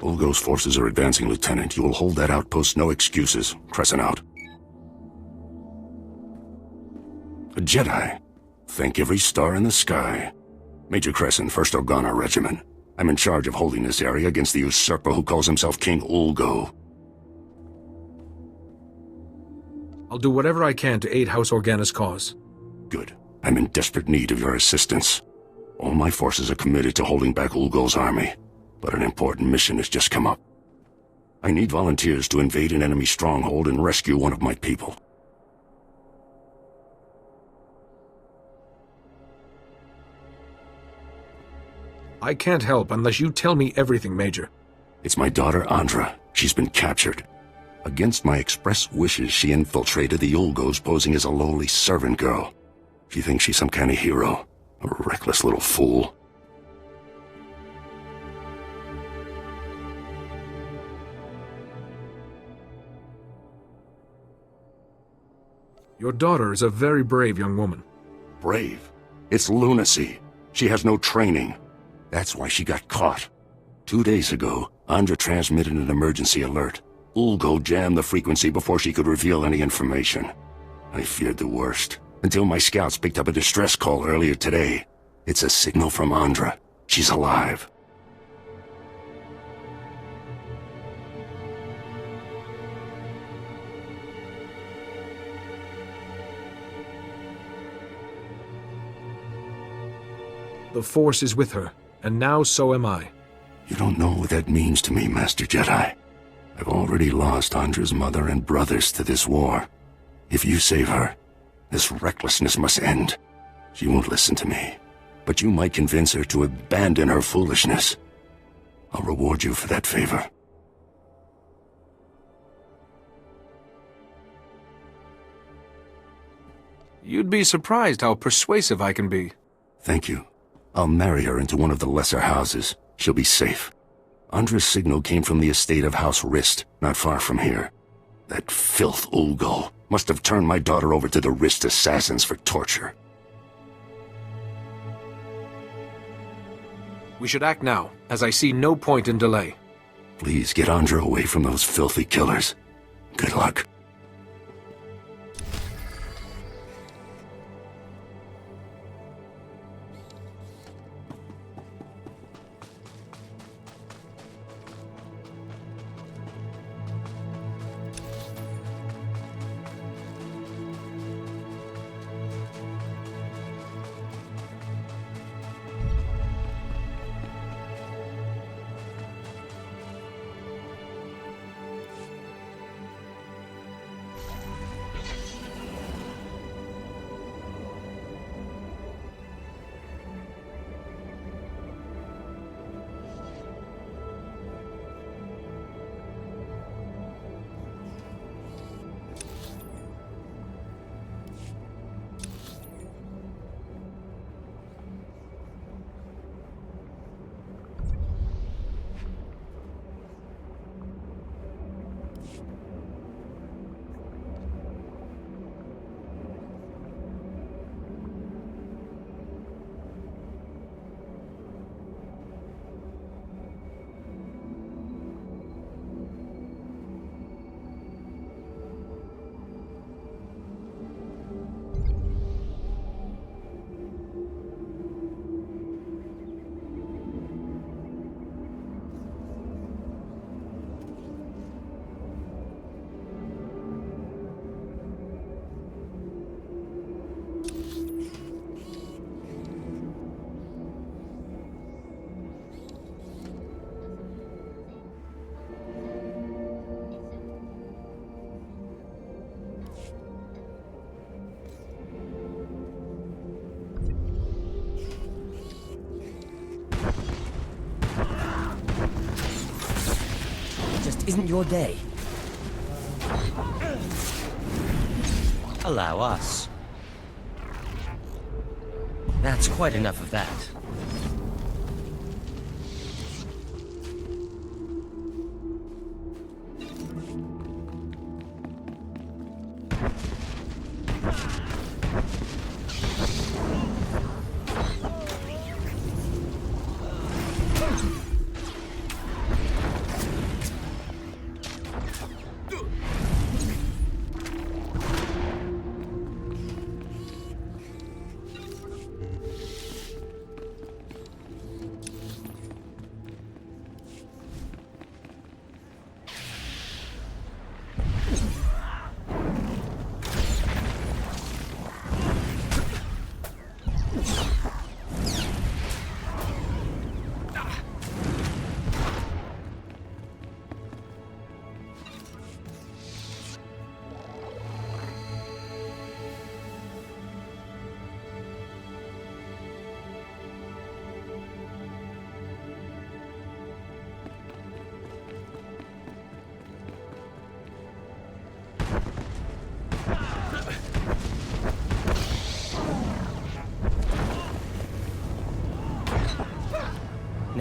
Ulgo's forces are advancing, Lieutenant. You will hold that outpost, no excuses. Crescent out. A Jedi. Thank every star in the sky. Major Crescent, 1st Organa Regiment. I'm in charge of holding this area against the usurper who calls himself King Ulgo. I'll do whatever I can to aid House Organa's cause. Good. I'm in desperate need of your assistance. All my forces are committed to holding back Ulgo's army, but an important mission has just come up. I need volunteers to invade an enemy stronghold and rescue one of my people. I can't help unless you tell me everything, Major. It's my daughter, Andra. She's been captured. Against my express wishes, she infiltrated the Ulgos posing as a lowly servant girl. She thinks she's some kind of hero. A reckless little fool. Your daughter is a very brave young woman. Brave? It's lunacy. She has no training. That's why she got caught. 2 days ago, Andra transmitted an emergency alert. Ulgo jammed the frequency before she could reveal any information. I feared the worst, until my scouts picked up a distress call earlier today. It's a signal from Andra. She's alive. The Force is with her, and now so am I. You don't know what that means to me, Master Jedi. I've already lost Andra's mother and brothers to this war. If you save her, this recklessness must end. She won't listen to me, but you might convince her to abandon her foolishness. I'll reward you for that favor. You'd be surprised how persuasive I can be. Thank you. I'll marry her into one of the lesser houses. She'll be safe. Andra's signal came from the estate of House Rist, not far from here. That filth Ulgo must have turned my daughter over to the Rist assassins for torture. We should act now, as I see no point in delay. Please get Andra away from those filthy killers. Good luck. Isn't your day. Allow us. That's quite enough of that.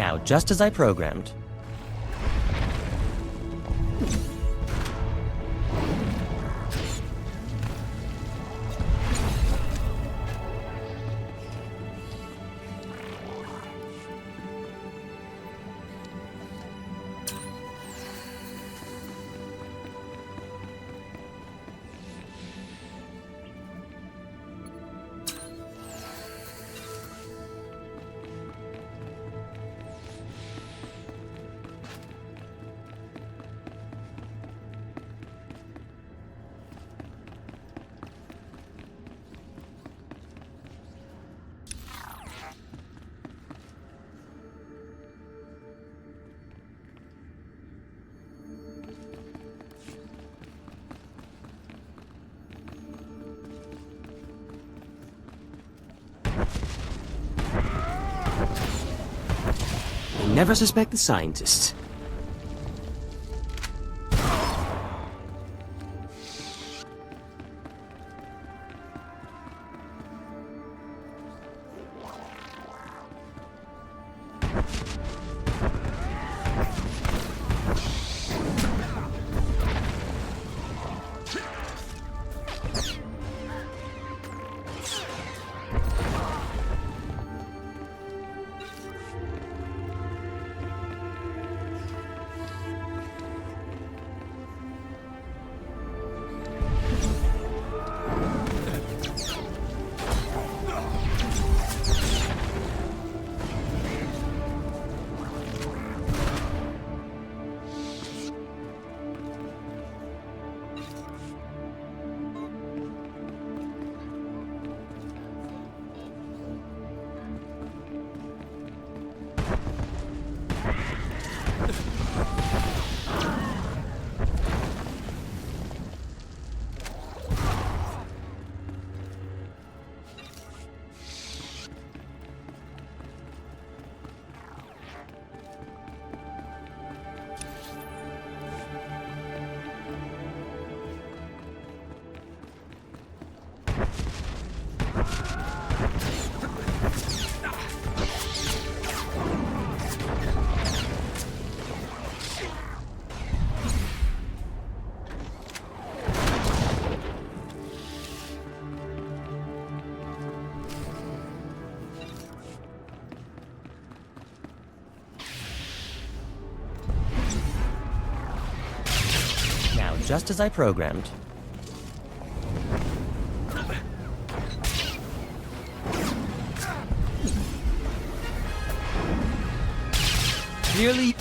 Now, just as I programmed. Never suspect the scientists. Just as I programmed. Nearly...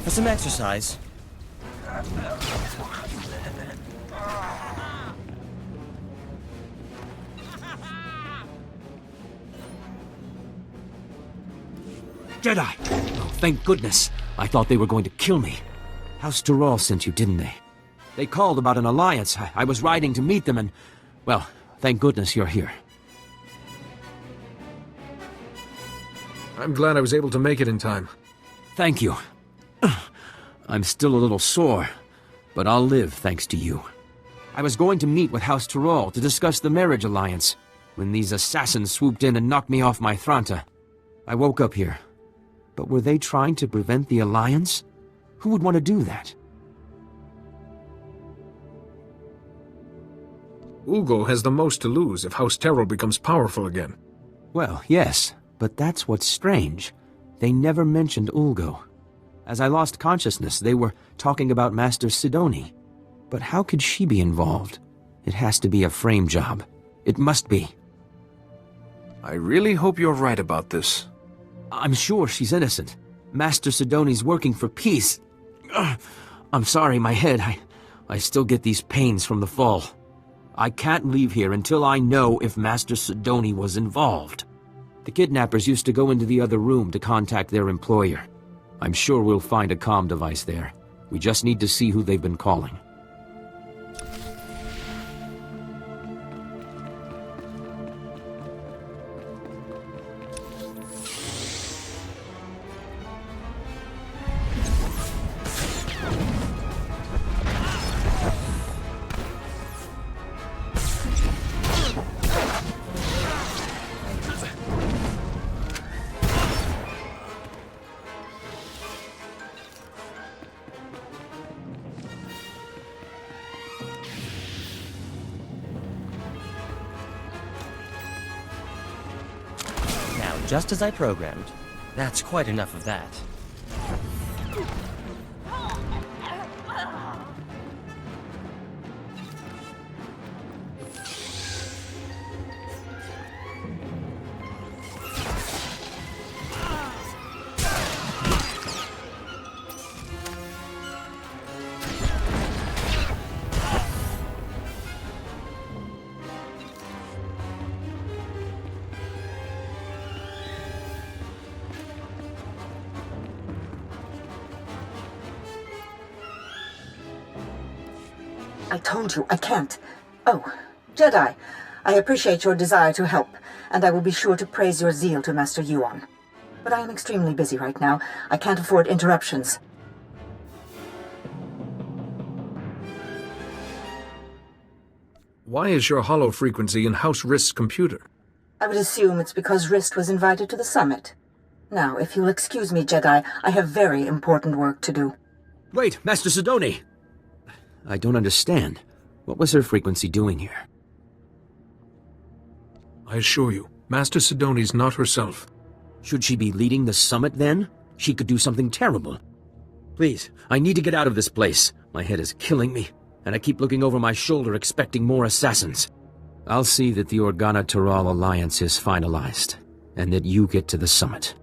For some exercise. Jedi! Oh, thank goodness. I thought they were going to kill me. SWTOR sent you, didn't they? They called about an alliance. I was riding to meet them and... Well, thank goodness you're here. I'm glad I was able to make it in time. Thank you. I'm still a little sore, but I'll live thanks to you. I was going to meet with SWTOR to discuss the marriage alliance, when these assassins swooped in and knocked me off my Thranta. I woke up here. But were they trying to prevent the alliance? Who would want to do that? Ulgo has the most to lose if House Terrell becomes powerful again. Well, yes, but that's what's strange. They never mentioned Ulgo. As I lost consciousness, they were talking about Master Sidoni. But how could she be involved? It has to be a frame job. It must be. I really hope you're right about this. I'm sure she's innocent. Master Sidoni's working for peace. I'm sorry, my head. I still get these pains from the fall. I can't leave here until I know if Master Sidoni was involved. The kidnappers used to go into the other room to contact their employer. I'm sure we'll find a comm device there. We just need to see who they've been calling. Just as I programmed. That's quite enough of that. I told you, I can't. Oh, Jedi, I appreciate your desire to help, and I will be sure to praise your zeal to Master Yuan. But I am extremely busy right now. I can't afford interruptions. Why is your hollow frequency in House Rist's computer? I would assume it's because Rist was invited to the summit. Now, if you'll excuse me, Jedi, I have very important work to do. Wait, Master Sidoni! I don't understand. What was her frequency doing here? I assure you, Master Sidoni's not herself. Should she be leading the summit, then? She could do something terrible. Please, I need to get out of this place. My head is killing me, and I keep looking over my shoulder expecting more assassins. I'll see that the Organa-Toral alliance is finalized, and that you get to the summit.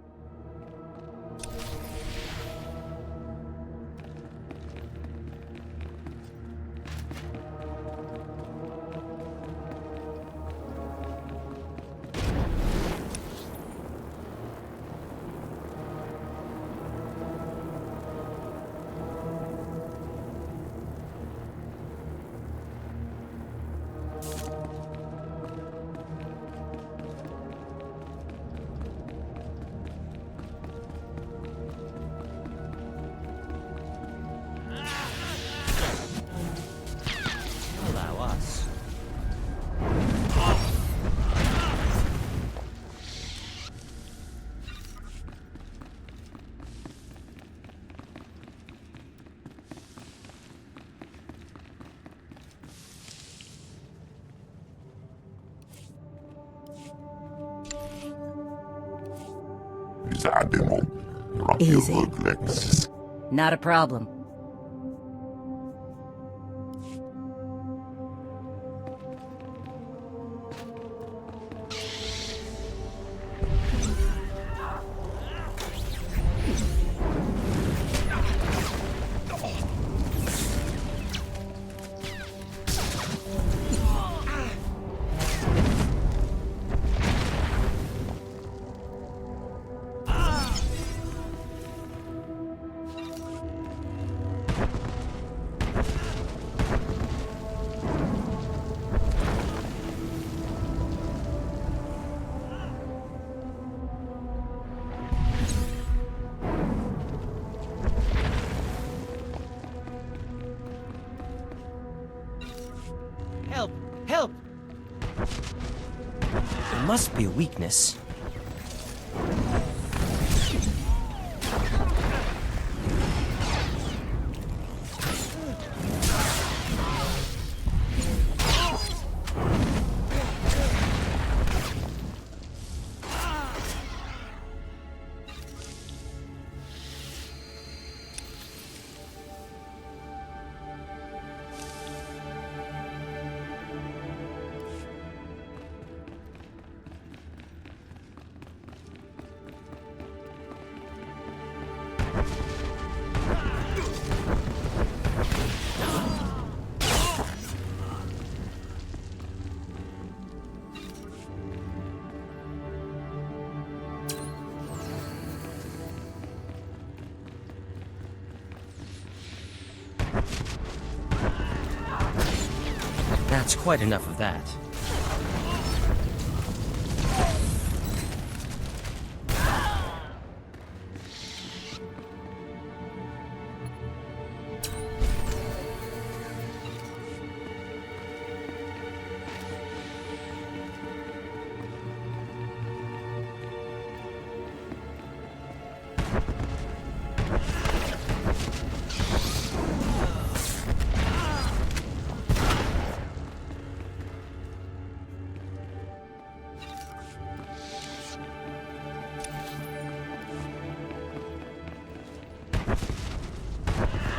Easy. Not a problem. Help! Help! There must be a weakness. That's quite enough of that.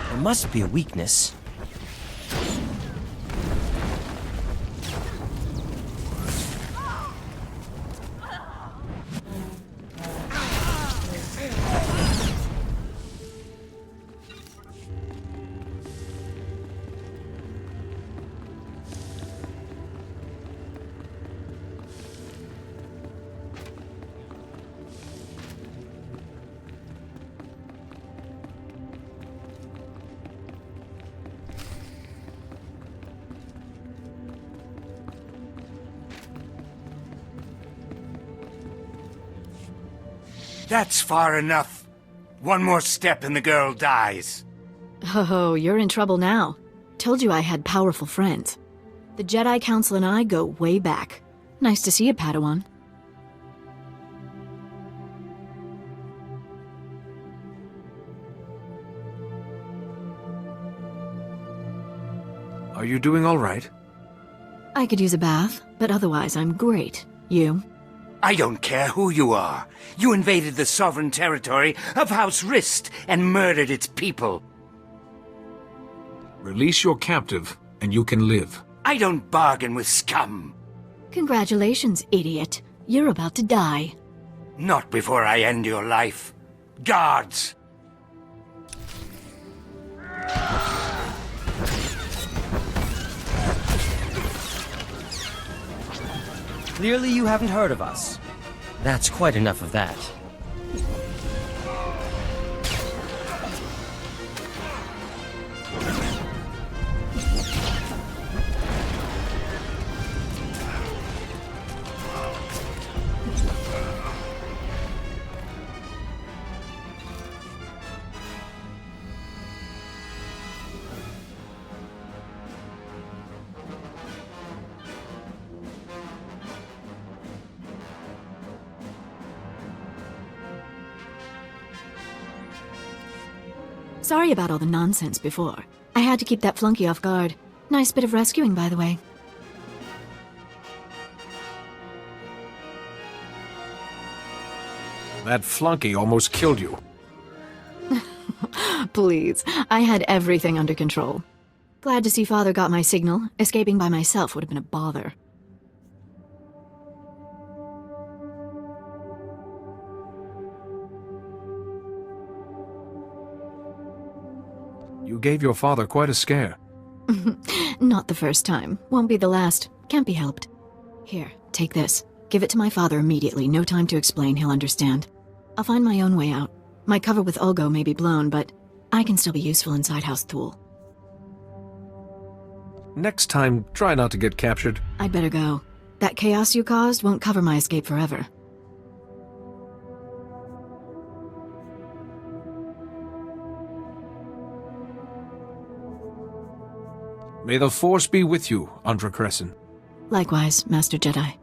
There must be a weakness. That's far enough. One more step and the girl dies. Oh, you're in trouble now. Told you I had powerful friends. The Jedi Council and I go way back. Nice to see you, Padawan. Are you doing all right? I could use a bath, but otherwise I'm great. You? I don't care who you are. You invaded the sovereign territory of House Rist and murdered its people. Release your captive, and you can live. I don't bargain with scum. Congratulations, idiot. You're about to die. Not before I end your life. Guards! Clearly you haven't heard of us. That's quite enough of that. Sorry about all the nonsense before. I had to keep that flunky off guard. Nice bit of rescuing, by the way. That flunky almost killed you. Please, I had everything under control. Glad to see Father got my signal. Escaping by myself would have been a bother. You gave your father quite a scare. Not the first time. Won't be the last. Can't be helped. Here, take this. Give it to my father immediately. No time to explain. He'll understand. I'll find my own way out. My cover with Ulgo may be blown, but I can still be useful inside House Thule. Next time, try not to get captured. I'd better go. That chaos you caused won't cover my escape forever. May the Force be with you, Andra Crescent. Likewise, Master Jedi.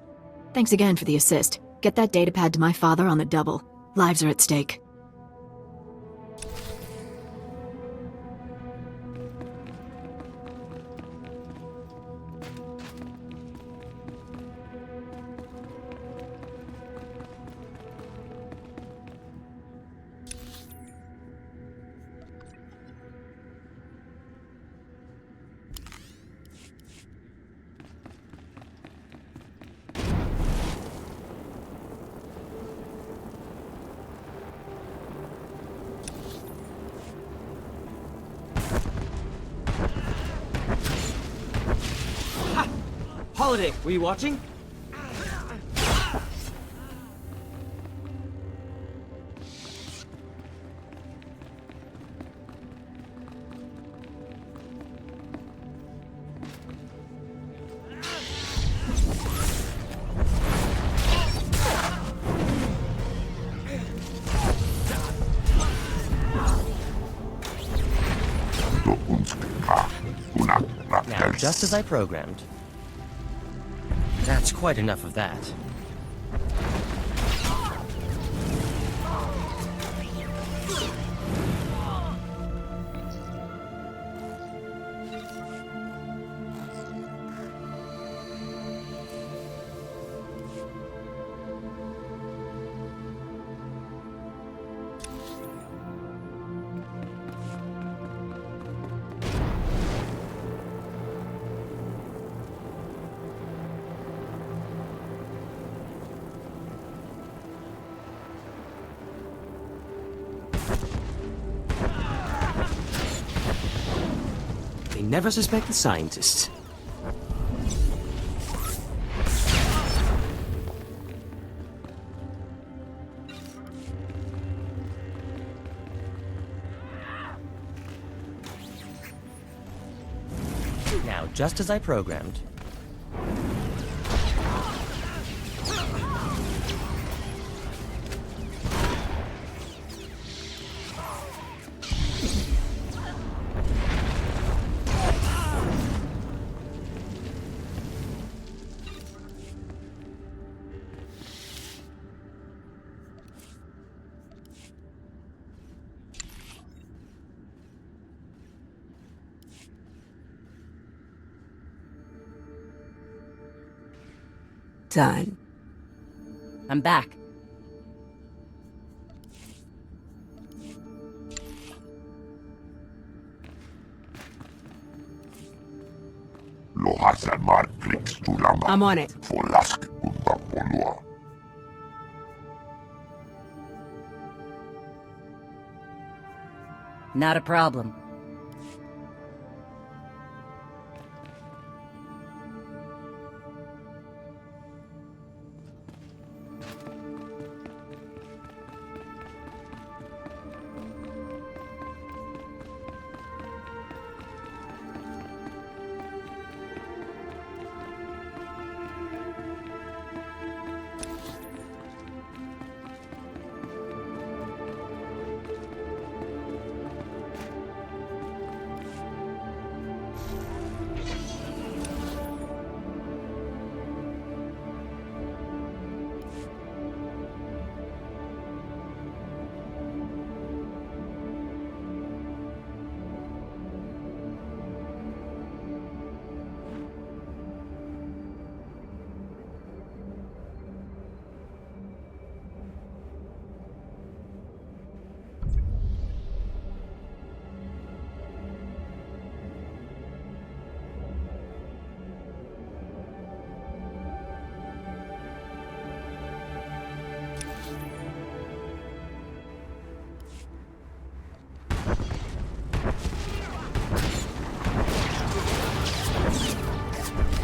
Thanks again for the assist. Get that datapad to my father on the double. Lives are at stake. Holiday, were you watching? Now, just as I programmed. That's quite enough of that. They never suspect the scientists. Now, just as I programmed. Done. I'm back. I'm on it. Not a problem.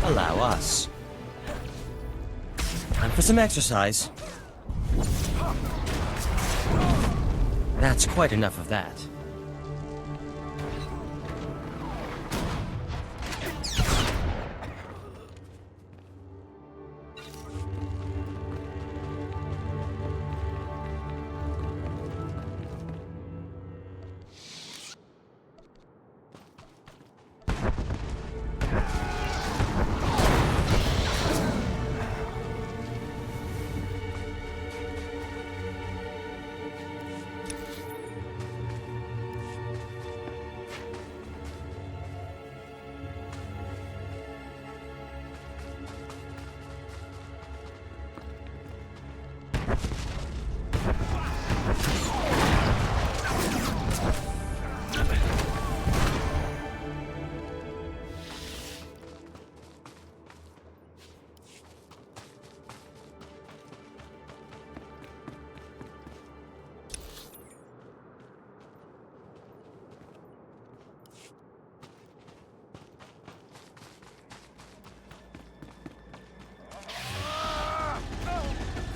Allow us. Time for some exercise. That's quite enough of that.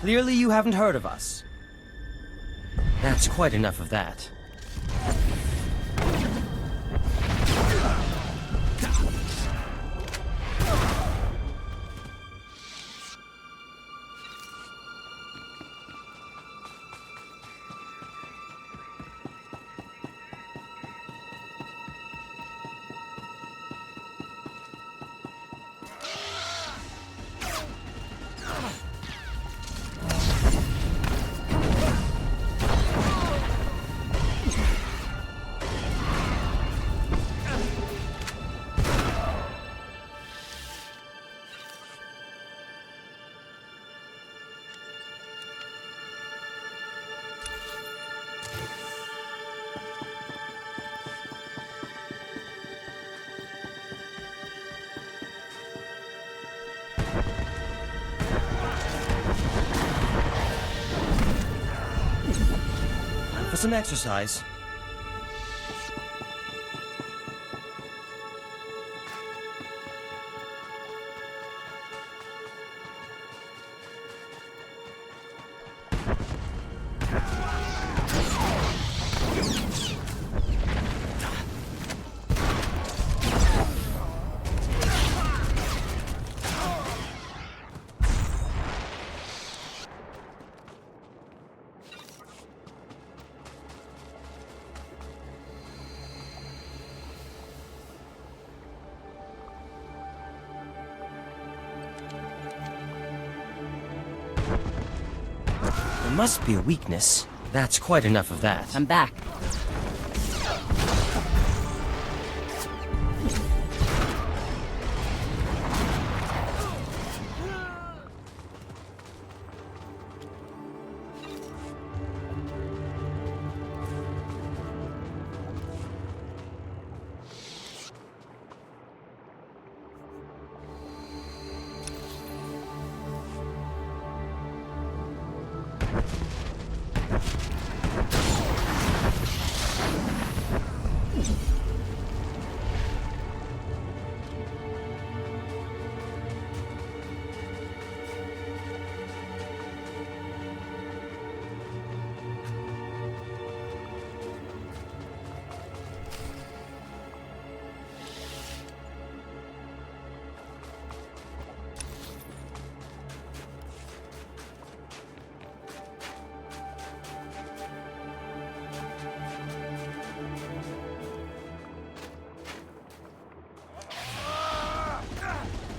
Clearly you haven't heard of us. That's quite enough of that. Time for some exercise. There must be a weakness. That's quite enough of that. I'm back.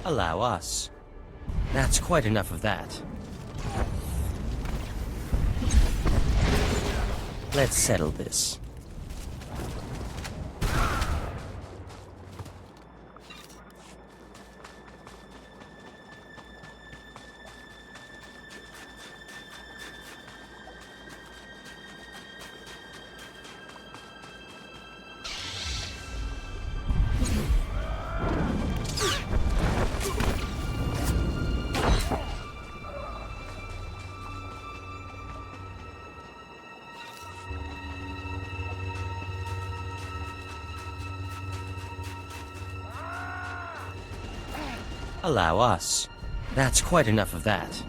Allow us. That's quite enough of that. Let's settle this. Allow us. That's quite enough of that.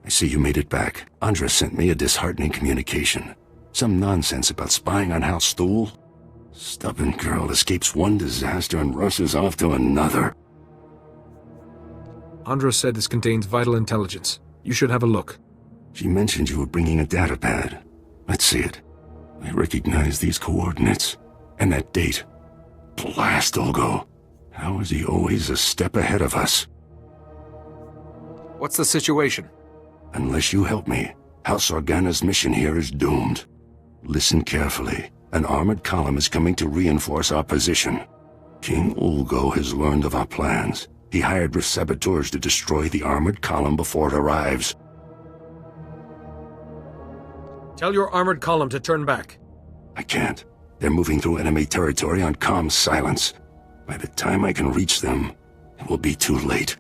I see you made it back. Andra sent me a disheartening communication. Some nonsense about spying on House SWTOR. Stubborn girl escapes one disaster and rushes off to another. Andra said this contains vital intelligence. You should have a look. She mentioned you were bringing a datapad. Let's see it. I recognize these coordinates. And that date. Blast Olgo. How is he always a step ahead of us? What's the situation? Unless you help me, House Organa's mission here is doomed. Listen carefully. An armored column is coming to reinforce our position. King Ulgo has learned of our plans. He hired SWTORs to destroy the armored column before it arrives. Tell your armored column to turn back. I can't. They're moving through enemy territory on calm silence. By the time I can reach them, It will be too late.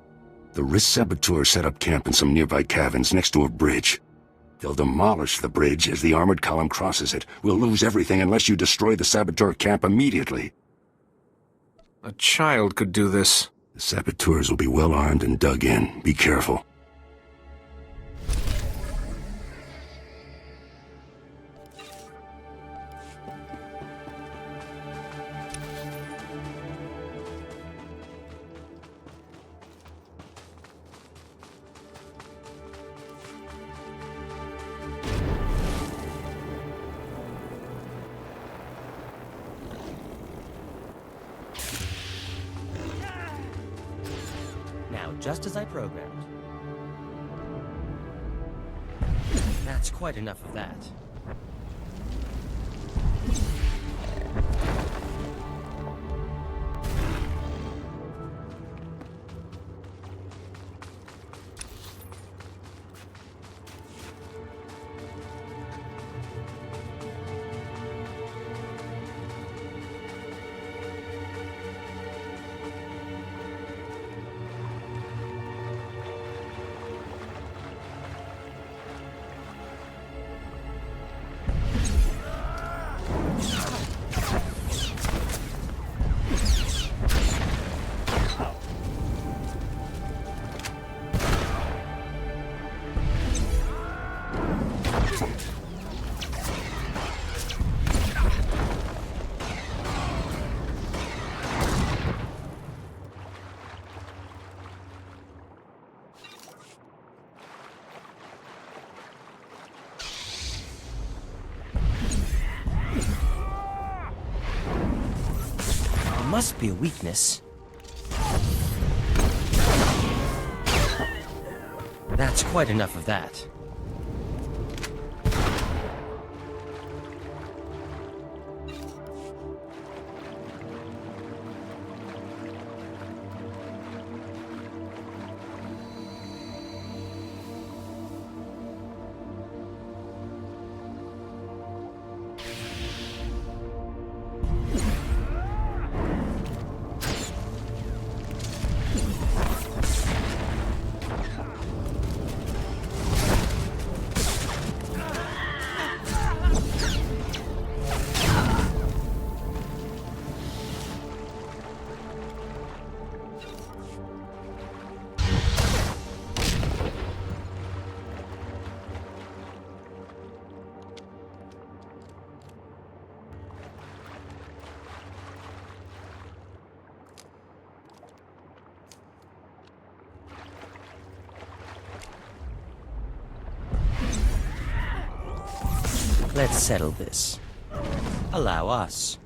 The Risk saboteurs set up camp in some nearby caverns next to a bridge. They'll demolish the bridge as the armored column crosses it. We'll lose everything unless you destroy the saboteur camp immediately. A child could do this. The saboteurs will be well armed and dug in. Be careful. Just as I programmed. That's quite enough of that. Must be a weakness. That's quite enough of that. Let's settle this. Allow us.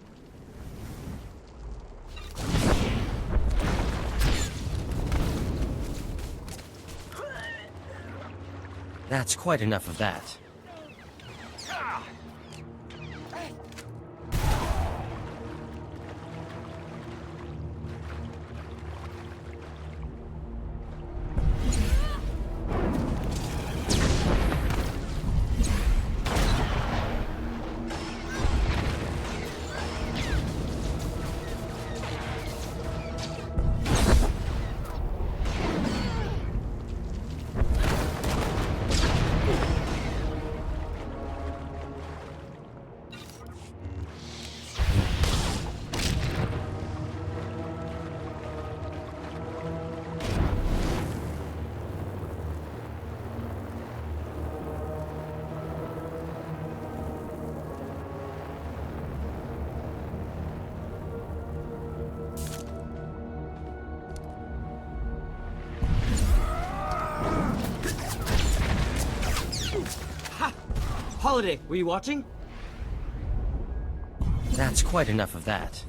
That's quite enough of that. Holiday, were you watching? That's quite enough of that.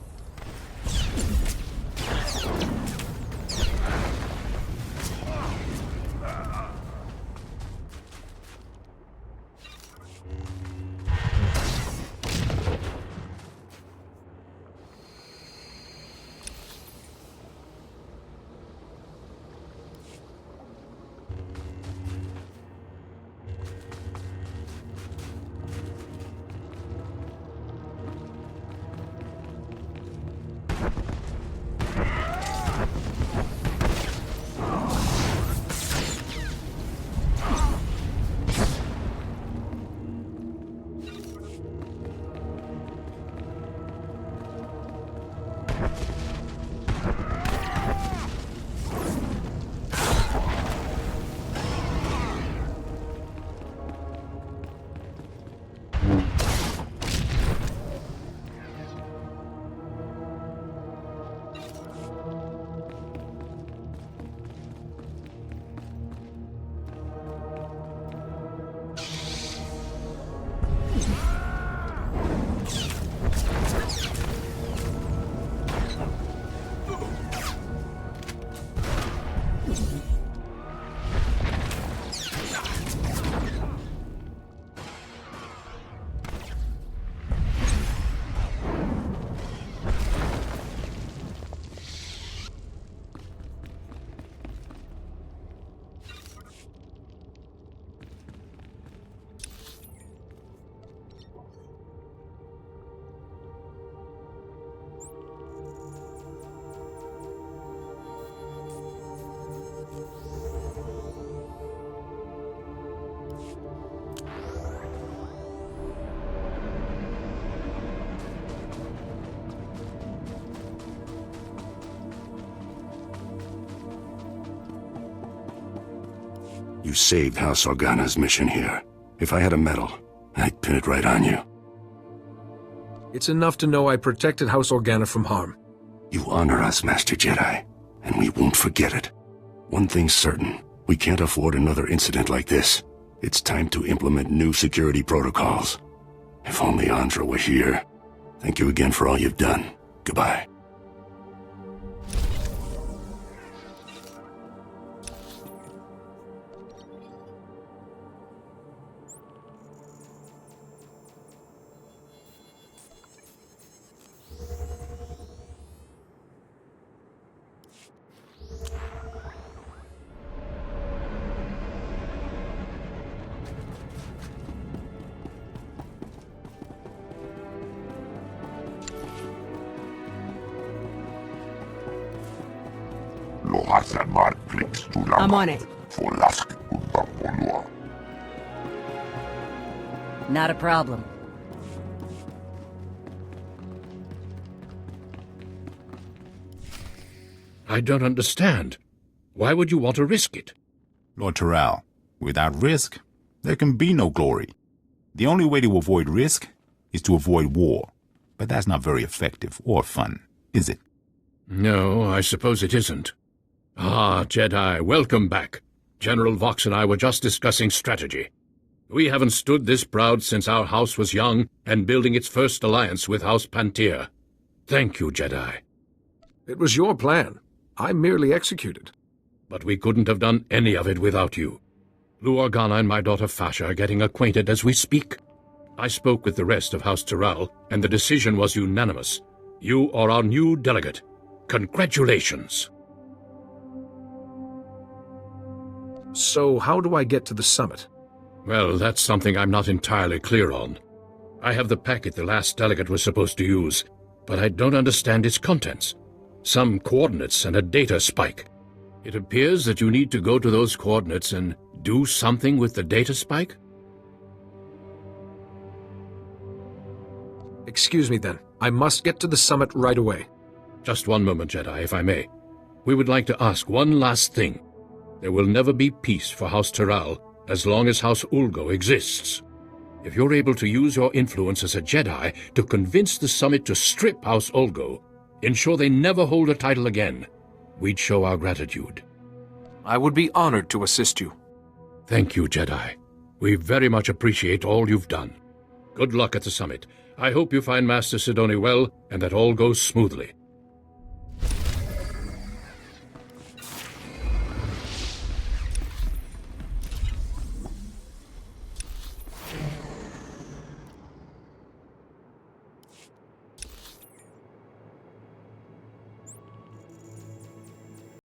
You saved House Organa's mission here. If I had a medal, I'd pin it right on you. It's enough to know I protected House Organa from harm. You honor us, Master Jedi, and we won't forget it. One thing's certain, we can't afford another incident like this. It's time to implement new security protocols. If only Andra were here. Thank you again for all you've done. Goodbye. I'm on it. Not a problem. I don't understand. Why would you want to risk it? Lord Terrell, without risk, there can be no glory. The only way to avoid risk is to avoid war. But that's not very effective or fun, is it? No, I suppose it isn't. Ah, Jedi, welcome back. General Vox and I were just discussing strategy. We haven't stood this proud since our house was young and building its first alliance with House Pantir. Thank you, Jedi. It was your plan. I merely executed. But we couldn't have done any of it without you. Lou Organa and my daughter Fasha are getting acquainted as we speak. I spoke with the rest of House Terrell, and the decision was unanimous. You are our new delegate. Congratulations. So how do I get to the summit? Well, that's something I'm not entirely clear on. I have the packet the last delegate was supposed to use, but I don't understand its contents. Some coordinates and a data spike. It appears that you need to go to those coordinates and do something with the data spike? Excuse me then. I must get to the summit right away. Just one moment, Jedi, if I may. We would like to ask one last thing. There will never be peace for House Terrell as long as House Ulgo exists. If you're able to use your influence as a Jedi to convince the summit to strip House Ulgo, ensure they never hold a title again, we'd show our gratitude. I would be honored to assist you. Thank you, Jedi. We very much appreciate all you've done. Good luck at the summit. I hope you find Master Sidoni well and that all goes smoothly.